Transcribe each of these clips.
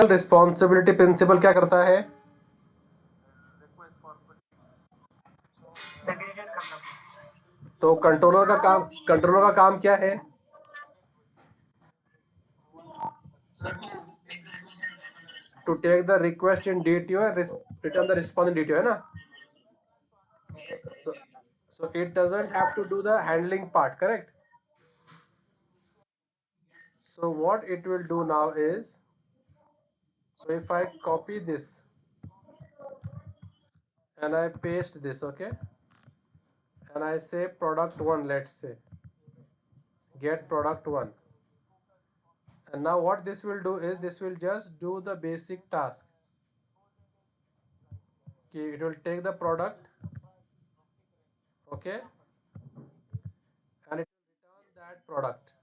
Responsibility principal क्या करता है? तो कंट्रोलर का काम क्या है? To take the request in DTO and return the response in DTO, है ना? So, so it doesn't have to do the handling part, correct? So what it will do now is, so if I copy this and I paste this, okay, and I say product 1, let's say, get product 1, and now what this will do is this will just do the basic task. Okay, it will take the product, okay, and it will return that product.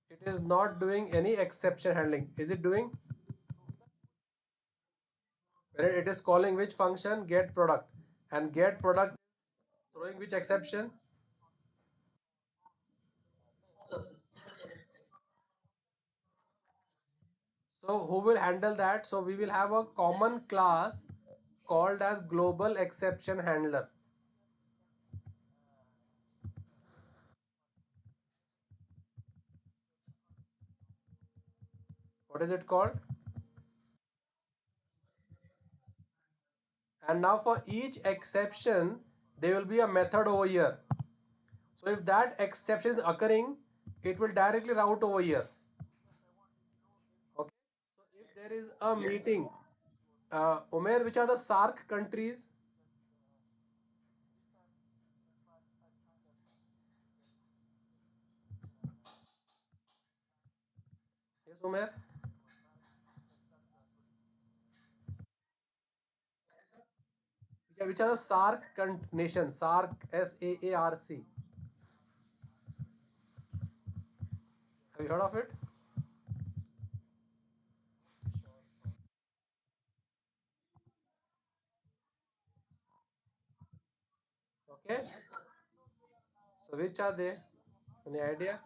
It is not doing any exception handling. Is it doing? It is calling which function? Get product. And get product throwing which exception? So who will handle that? So we will have a common class called as global exception handler. What is it called? And now for each exception, there will be a method over here. So if that exception is occurring, it will directly route over here. Okay. So if there is a meeting, Umair, which are the SARC countries? Yes, Umair. Which are the SARC nations? SARC, SAARC. Have you heard of it? Okay. So which are they? Any idea?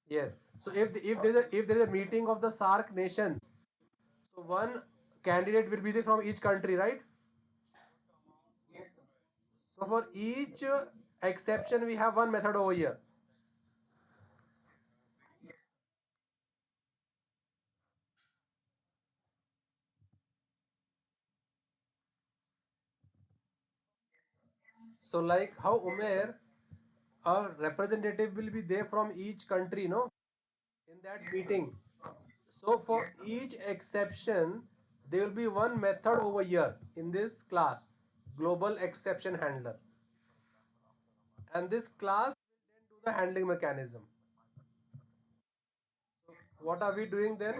Yes. So if there is a meeting of the SARC nations, so one candidate will be there from each country, right? So for each exception, we have one method over here. So like how Umair, a representative will be there from each country, no, in that meeting. So for each exception, there will be one method over here in this class, global exception handler. And this class will then do the handling mechanism. So what are we doing then?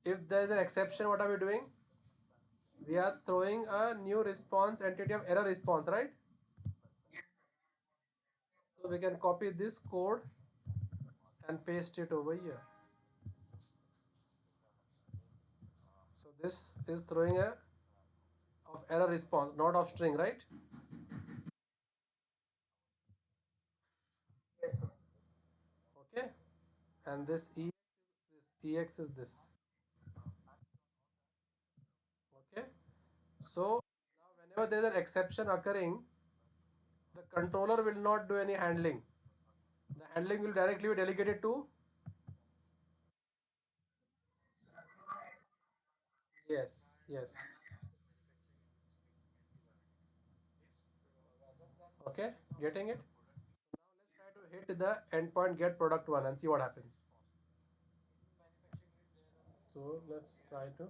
If there is an exception, what are we doing? We are throwing a new response entity of error response, right? So we can copy this code and paste it over here. So this is throwing a of error response, not of string, right? Okay. And this ex is this. Okay. So now whenever there is an exception occurring, the controller will not do any handling. The handling will directly be delegated to. Yes, yes. Okay, getting it? Now let's try to hit the endpoint get product one and see what happens. So let's try to.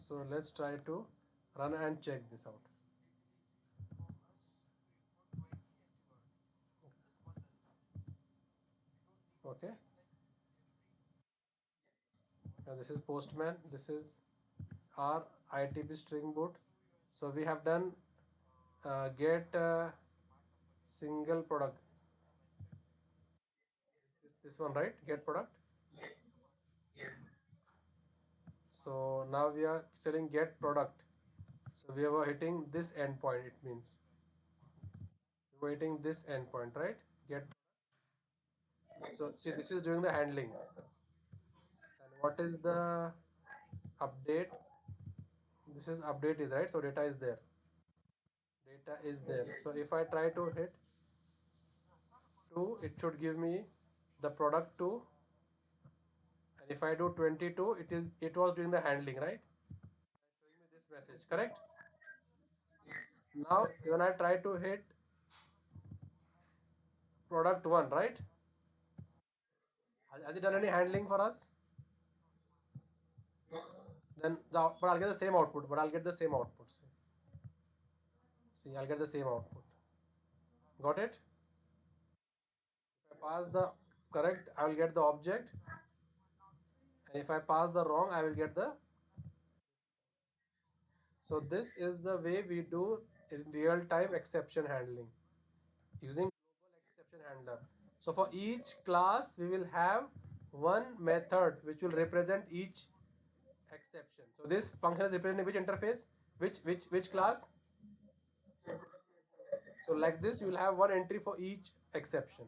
So let's try to run and check this out. Okay. Now this is Postman. This is our ITP string boot. So we have done get single product. This one, right? Get product. So now we are selling get product. So we were hitting this endpoint. It means we were hitting this endpoint, right? Get. So see, this is doing the handling. And what is the update? This is update is right. So data is there. Data is there. So if I try to hit 2, it should give me the product 2. And if I do 22, it was doing the handling, right? Showing me this message, correct? Now when I try to hit product 1, right? Has it done any handling for us? Then but I'll get the same output. But I'll get the same output. See, I'll get the same output. Got it? If I pass the correct, I will get the object. And if I pass the wrong, I will get the. So this is the way we do in real-time exception handling using global exception handler. So for each class, we will have one method which will represent each exception. So this function is representing which interface? Which class? So like this, you will have one entry for each exception.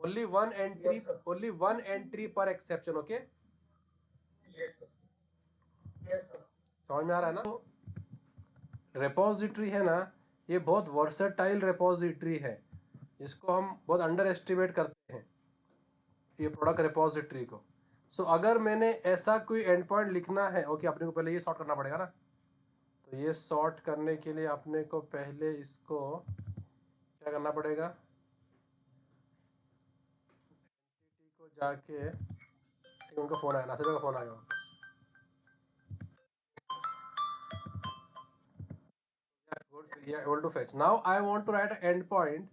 Only one entry, only one entry per exception. Okay? समझ में आ रहा है ना? Repository है ना, ये बहुत versatile repository है, इसको हम बहुत अंडर एस्टिमेट करते हैं ये प्रोडक्ट रेपोजिटरी को. सो अगर मैंने ऐसा कोई एंड पॉइंट लिखना है, ओके, अपने को पहले ये सॉर्ट करना पड़ेगा ना. तो ये सॉर्ट करने के लिए अपने को पहले इसको क्या करना पड़ेगा, एंटिटी को जाके, उनका फ़ोन आया, नासिर का फ़ोन आ गया वापस. Yeah, able to fetch. Now I want to write an endpoint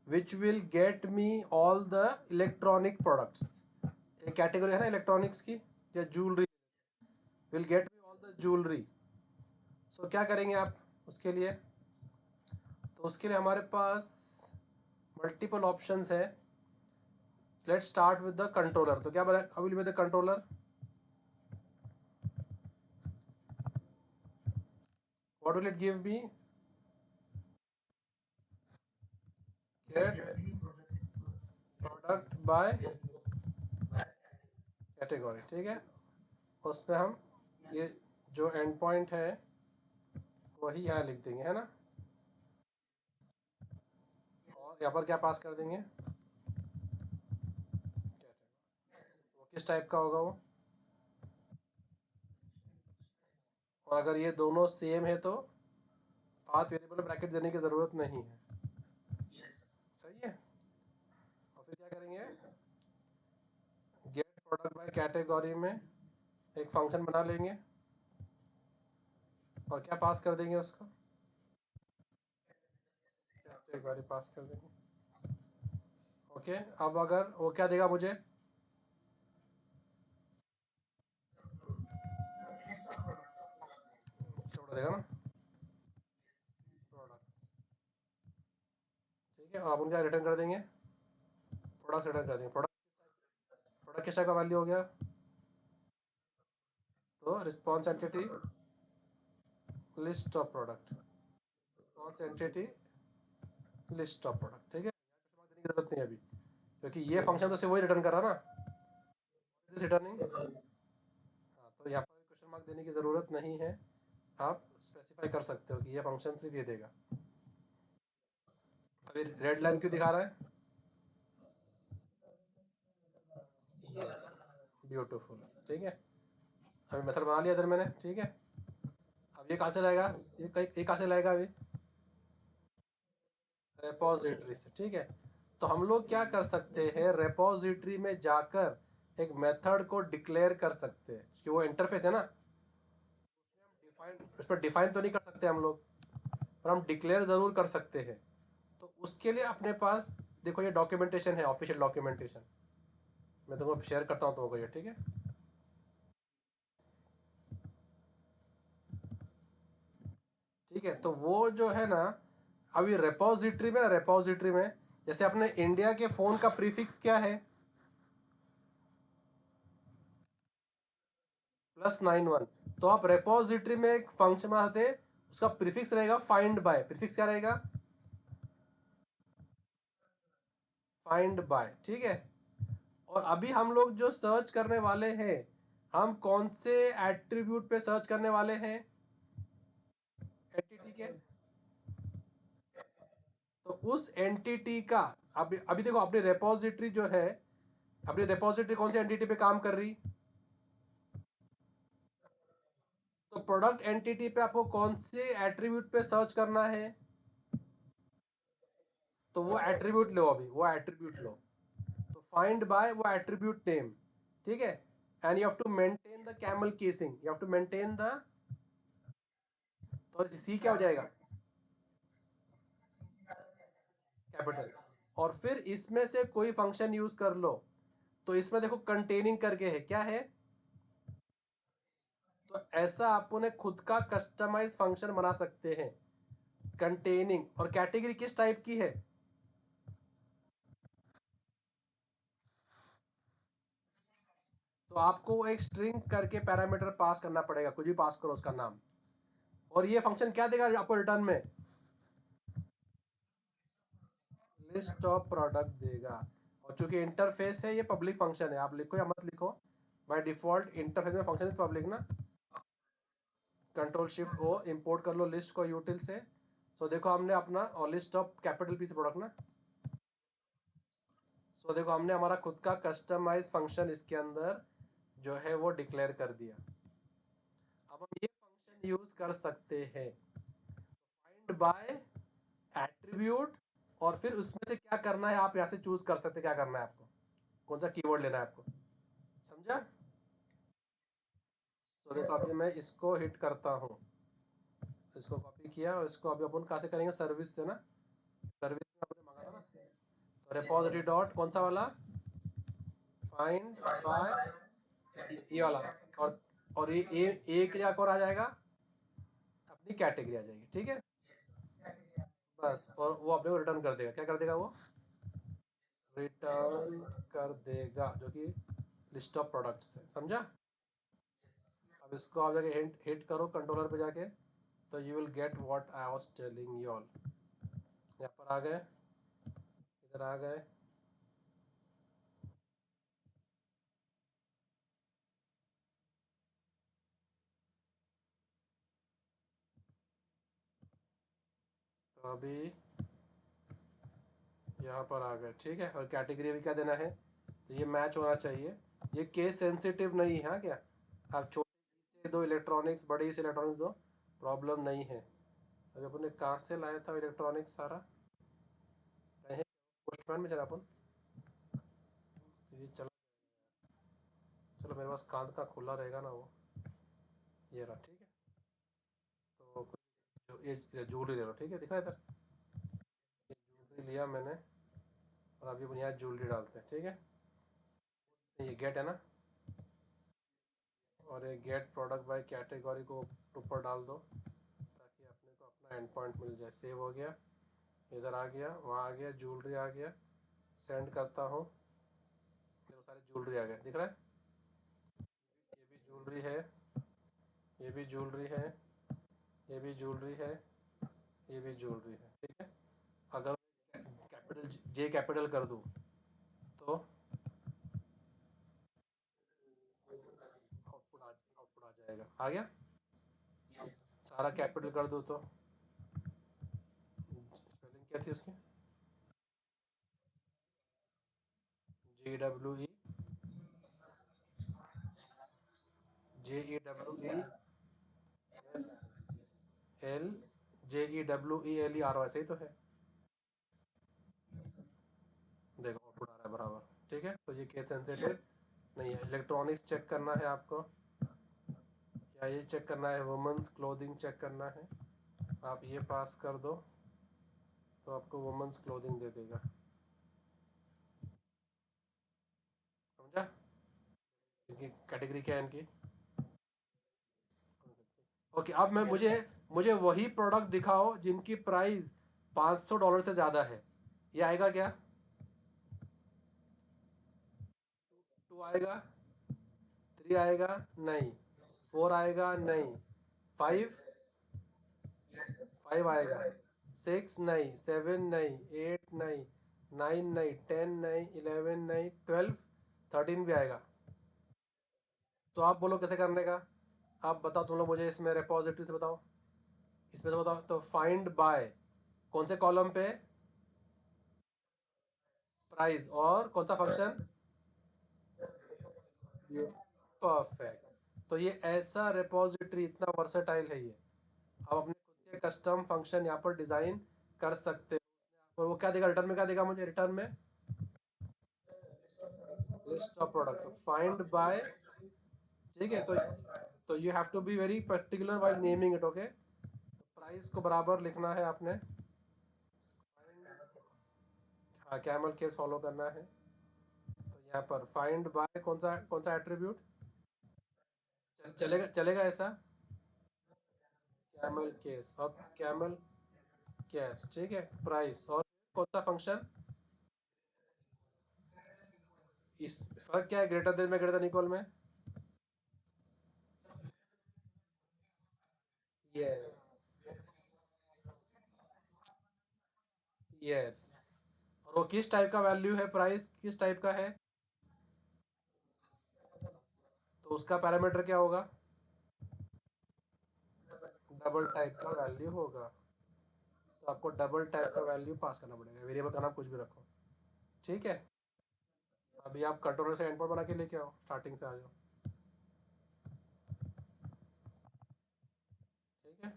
which will get me all the electronic products. एक कैटेगरी है ना इलेक्ट्रॉनिक्स की, या jewellery, will get me all the jewellery. So क्या करेंगे आप उसके लिए? तो उसके लिए हमारे पास मल्टीपल ऑप्शंस है. Let's start with the controller. तो क्या बना, how will be the controller? What will it give me? Get product by category. ठीक है, उसमें हम ये जो एंड पॉइंट है वही यहाँ लिख देंगे, है ना. और यहाँ पर क्या पास कर देंगे? वो किस टाइप का होगा वो? और अगर ये दोनों सेम है तो पाथ वेरिएबल में ब्रैकेट देने की ज़रूरत नहीं है. सही है. और फिर क्या करेंगे? गेट प्रोडक्ट बाय कैटेगरी में एक फंक्शन बना लेंगे और क्या पास कर देंगे उसको? कैटेगरी पास कर देंगे. ओके, अब अगर वो क्या देगा मुझे? छोड़ देगा ना प्रोडक्ट्स. ठीक है, आप उनका रिटर्न कर देंगे, प्रोडक्ट्स रिटर्न कर देंगे. प्रोडक्ट किस टाइप का वैल्यू हो गया? तो response entity list of product, response entity list of product. ठीक है, देने की जरूरत नहीं है अभी, क्योंकि ये फंक्शन तो सिर्फ वही रिटर्न कर रहा ना. रिटर्निंग. हाँ, तो यहाँ पर क्वेश्चन मार्क देने की ज़रूरत नहीं है. आप स्पेसिफाई कर सकते हो कि ये फंक्शन सिर्फ ये देगा. अभी रेड लाइन क्यों दिखा रहा है? Yes, beautiful. ठीक है, अभी मेथड बना लिया इधर मैंने. ठीक है, अब ये कहाँ से लाएगा? ये कहाँ से लाएगा अभी? रेपोजिटरी से. ठीक है, तो हम लोग क्या कर सकते हैं, रेपोजिटरी में जाकर एक मेथड को डिक्लेयर कर सकते हैं कि वो इंटरफेस है ना, डिफाइन, उस पर डिफाइन तो नहीं कर सकते हम लोग, पर हम डिक्लेयर ज़रूर कर सकते हैं. तो उसके लिए अपने पास देखो ये डॉक्यूमेंटेशन है, ऑफिशियल डॉक्यूमेंटेशन. मैं तुमको शेयर करता हूँ तुमको ये. ठीक है, ठीक है. तो वो जो है ना, अभी रेपोजिटरी में, रेपोजिटरी में जैसे अपने इंडिया के फ़ोन का प्रीफिक्स क्या है? +91। तो आप रेपोजिटरी में एक फंक्शन बनाते, उसका प्रीफिक्स रहेगा फाइंड बाय। प्रीफिक्स क्या रहेगा? फाइंड बाय, ठीक है। और अभी हम लोग जो सर्च करने वाले हैं, हम कौन से एट्रीब्यूट पे सर्च करने वाले हैं? एंटिटी के। तो उस एंटिटी का, अभी अभी देखो अपनी रेपोजिटरी जो है, अपनी रेपोजिटरी कौन सी एंटिटी पे काम कर रही? तो प्रोडक्ट एंटिटी पे आपको कौन से एट्रीब्यूट पे सर्च करना है? तो वो एट्रीब्यूट लो, अभी वो एट्रीब्यूट लो। तो फाइंड बाय वो एट्रीब्यूट नेम, ठीक है। And you have to maintain the camel casing, you have to maintain the. तो सी क्या हो जाएगा? कैपिटल। और फिर इसमें से कोई फंक्शन यूज कर लो। तो इसमें देखो कंटेनिंग करके है, क्या है? तो ऐसा आपने खुद का कस्टमाइज फंक्शन बना सकते हैं। कंटेनिंग, और कैटेगरी किस टाइप की है? तो आपको एक स्ट्रिंग करके पैरामीटर पास करना पड़ेगा, कुछ भी पास करो उसका नाम। और ये फंक्शन क्या देगा आपको रिटर्न में? लिस्ट ऑफ प्रोडक्ट देगा। और चूंकि इंटरफेस है, ये पब्लिक फंक्शन है, आप लिखो या मत लिखो, बाय डिफॉल्ट इंटरफेस में फंक्शन इज पब्लिक ना। कंट्रोल शिफ्ट ओ, इंपोर्ट कर लो लिस्ट को यूटिल से। सो देखो हमने अपना, और लिस्ट ऑफ कैपिटल पी से प्रोडक्ट ना। सो देखो हमने हमारा खुद का कस्टमाइज फंक्शन इसके अंदर जो है वो डिक्लेयर कर दिया। अब हम ये फंक्शन यूज कर सकते हैं, फाइंड बाय एट्रीब्यूट। और फिर उसमें से क्या करना है आप यहाँ से चूज कर सकते हैं, क्या करना है आपको, कौन सा कीवर्ड लेना है आपको। समझा? तो देखो अभी मैं इसको हिट करता हूँ, इसको कॉपी किया, और इसको अभी अपन कहाँ से करेंगे? सर्विस से ना। सर्विस में आपने मांगा था ना। तो रिपोजिटरी डॉट कौन सा वाला? फाइंड बाय, ये वाला। और ये एक या और आ जाएगा, अपनी कैटेगरी आ जाएगी, ठीक है। बस, और वो अपने को रिटर्न कर देगा, क्या कर देगा वो? रिटर्न कर देगा, जो कि लिस्ट ऑफ प्रोडक्ट्स है, समझा? अब इसको आप जाके हिट हिट करो कंट्रोलर पे जाके, तो you will get what I was telling you all. यहाँ पर आ गए, इधर आ गए। तो अभी यहाँ पर आ गए, ठीक है। और कैटेगरी भी क्या देना है? तो ये मैच होना चाहिए। ये केस सेंसिटिव नहीं है, हाँ क्या? आप छोटे से दो इलेक्ट्रॉनिक्स, बड़े से इलेक्ट्रॉनिक्स दो, प्रॉब्लम नहीं है। अगर अपन ने कहाँ से लाया था इलेक्ट्रॉनिक्स सारा? कहीं पोस्टमैन में चला अपन। ये चलो, चलो मेरे पास कांच का खुला रहेगा ना वो। ये रहा, ठीक है। तो ये ज्वेलरी ले लो, ठीक है, दिखा इधर। ये ज्वेलरी लिया मैंने, और अभी अपन यहाँ ज्वेलरी डालते हैं, ठीक है। ये गेट है ना, और ये गेट प्रोडक्ट बाय कैटेगरी को ऊपर डाल दो, ताकि अपने को अपना एंड पॉइंट मिल जाए। सेव हो गया, इधर आ गया, वहाँ आ गया, ज्वेलरी आ गया। सेंड करता हूँ, देखो सारी ज्वेलरी आ गया, दिख रहा है? ये भी ज्वेलरी है, ये भी ज्वेलरी है, ये भी ज्वेलरी है, ये भी ज्वेलरी है, ठीक है। अगर कैपिटल जे कैपिटल कर दूँ तो आउटपुट आ जाएगा, आ गया। सारा कैपिटल कर दूँ तो स्पेलिंग क्या थी उसकी? GWE, JEWE एल, JEWELER, वैसे ही तो है। देखो आउटपुट आ रहा है बराबर, ठीक है। तो ये केस सेंसिटिव नहीं है। इलेक्ट्रॉनिक्स चेक करना है आपको, क्या ये चेक करना है? वुमेन्स क्लोथिंग चेक करना है। आप ये पास कर दो, तो आपको वुमेन्स क्लोथिंग दे देगा, समझा? इनकी कैटेगरी क्या है इनकी? ओके, अब मैं मुझे मुझे वही प्रोडक्ट दिखाओ जिनकी प्राइस $500 से ज़्यादा है। ये आएगा क्या? टू आएगा? थ्री आएगा? नहीं। 4 आएगा नहीं, 5 5 आएगा, 6 नहीं, 7 नहीं, 8 नहीं, 9 नहीं, 10 नहीं, 11 नहीं, 12, 13 भी आएगा। तो आप बोलो कैसे करने का। आप बताओ, तुम लोग मुझे इसमें रेपोजिटरी से बताओ, इसमें से बताओ। तो फाइंड बाय कौन से कॉलम पे, प्राइस, और कौन सा फंक्शन, परफेक्ट। तो ये ऐसा रेपोजिटरी इतना वर्सेटाइल है ये, आप अपने खुद के कस्टम फंक्शन यहाँ पर डिजाइन कर सकते हो। और वो क्या देगा रिटर्न में, क्या देगा मुझे रिटर्न में, list of product, find by. ठीक है, तो you have to be very particular while naming it, okay. Price को बराबर लिखना है आपने, हाँ कैमल केस फॉलो करना है। तो यहाँ पर फाइंड बाय कौन सा एट्रीब्यूट, चलेगा चलेगा ऐसा, कैमल केस, अब कैमल केस, ठीक है, प्राइस, और कौन सा फंक्शन, इस फर्क क्या है ग्रेटर देन में, ग्रेटर देन इक्वल में, ये, यस। और वो किस टाइप का वैल्यू है, प्राइस किस टाइप का है, तो उसका पैरामीटर क्या होगा, डबल टाइप का वैल्यू होगा। तो आपको डबल टाइप का वैल्यू पास करना पड़ेगा, वेरिएबल का नाम कुछ भी रखो, ठीक है। अभी आप कंट्रोलर से एंडपोर्ट बना के लेके आओ, स्टार्टिंग से आ जाओ, ठीक है।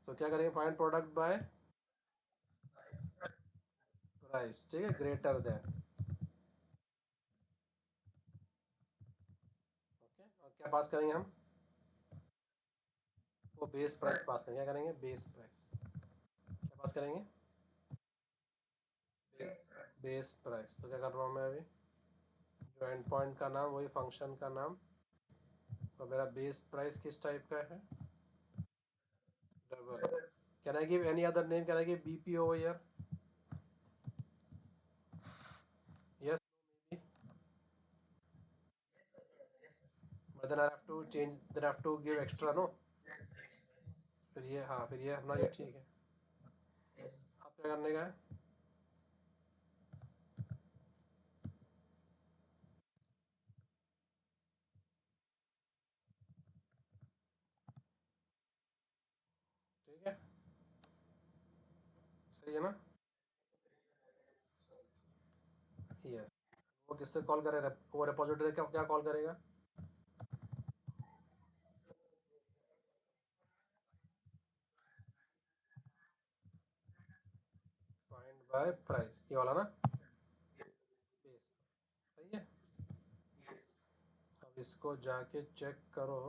तो क्या करेंगे, फाइंड प्रोडक्ट बाय प्राइस, ठीक है, ग्रेटर देन, ओके। और क्या पास करेंगे हम, वो बेस प्राइस पास करेंगे, क्या करेंगे, बेस प्राइस, क्या पास करेंगे, बेस प्राइस। तो क्या कर रहा हूँ मैं अभी, जो एंड पॉइंट का नाम वही फंक्शन का नाम, तो मेरा बेस प्राइस किस टाइप का है, double. Can I give any other name, can I give BP over here, yes, but then I have to change, then I have to give extra, no. फिर ये, हाँ फिर ये अपना, ये ठीक है। अब क्या करने का है, ठीक है, सही है ना, यस। वो किससे कॉल करे, वो रिपोजिटरी क्या क्या कॉल करेगा, फाइंड बाय प्राइस, ये वाला ना, बेस, सही है। अब इसको जाके चेक करो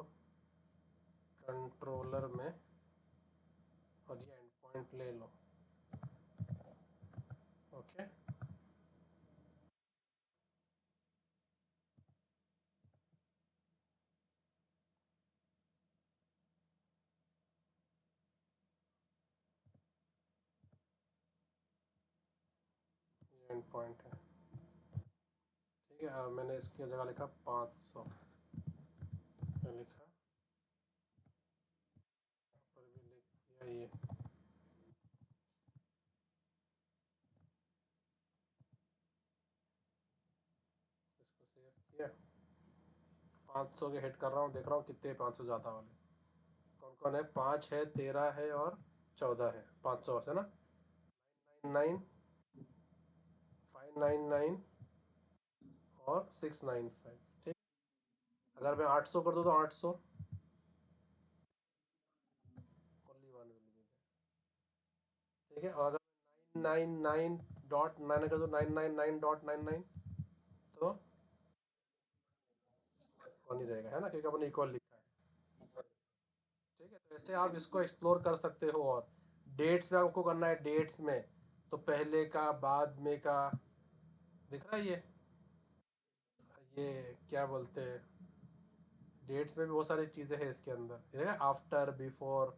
कंट्रोलर में, और ये एंड पॉइंट ले लो, ओके। ये एंड पॉइंट है, ठीक है। अब मैंने इसकी जगह लिखा 500, क्या लिखा, पर भी लिख दिया ये, इसको सेव किया, 500 के हिट कर रहा हूँ, देख रहा हूँ कितने 500 ज़्यादा वाले कौन कौन है, 5 है, 13 है, और 14 है, 500 से ना, 99, 599 और 695, ठीक। अगर मैं 800 कर दूँ तो 800, ओनली वन विल बी, ठीक है। और अगर 999 कर दो, 999.99, तो वन ही रहेगा, है ना, क्योंकि अपने इक्वल लिखा है, ठीक है। तो ऐसे आप इसको एक्सप्लोर कर सकते हो। और डेट्स में आपको करना है, डेट्स में तो पहले का बाद में का, दिख रहा है ये क्या बोलते हैं, डेट्स में भी बहुत सारी चीज़ें हैं इसके अंदर, ये after, before,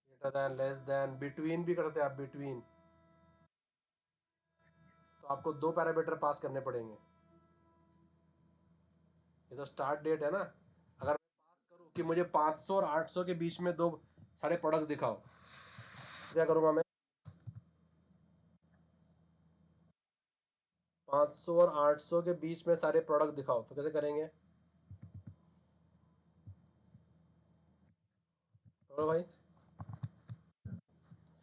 greater than, less than, between भी करते हैं आप, बिटवीन। तो आपको दो पैरामीटर पास करने पड़ेंगे। ये तो स्टार्ट डेट है ना, अगर मैं पास करूँ कि मुझे 500 और 800 के बीच में दो सारे प्रोडक्ट्स दिखाओ, क्या करूँगा मैं? 500 और 800 के बीच में सारे प्रोडक्ट दिखाओ, तो कैसे करेंगे? बोलो भाई।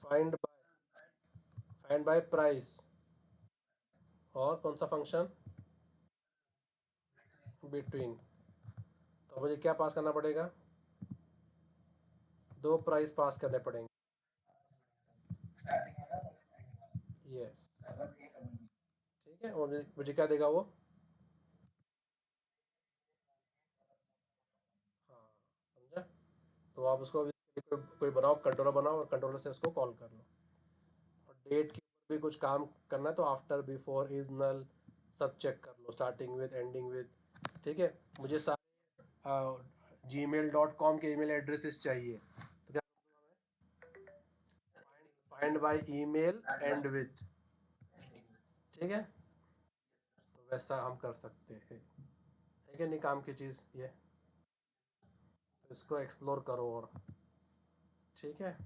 Find by, find by price, और कौन सा फंक्शन? बिटवीन। तो मुझे क्या पास करना पड़ेगा? दो प्राइस पास करने पड़ेंगे। यस। ठीक है, और मुझे क्या देगा वो? हाँ, समझा? तो आप उसको अभी कोई बनाओ, कंट्रोलर बनाओ, और कंट्रोलर से उसको कॉल कर लो। और डेट के ऊपर भी कुछ काम करना है तो आफ्टर, बिफोर, इज, नल सब चेक कर लो, स्टार्टिंग विद, एंडिंग विद। ठीक है, मुझे सारे gmail.com के ईमेल एड्रेसेस चाहिए, तो क्या करूँगा मैं? Find by email and with. ठीक है, तो वैसा हम कर सकते हैं। ठीक है, नहीं काम की चीज़ ये, तो इसको एक्सप्लोर करो और। ठीक है।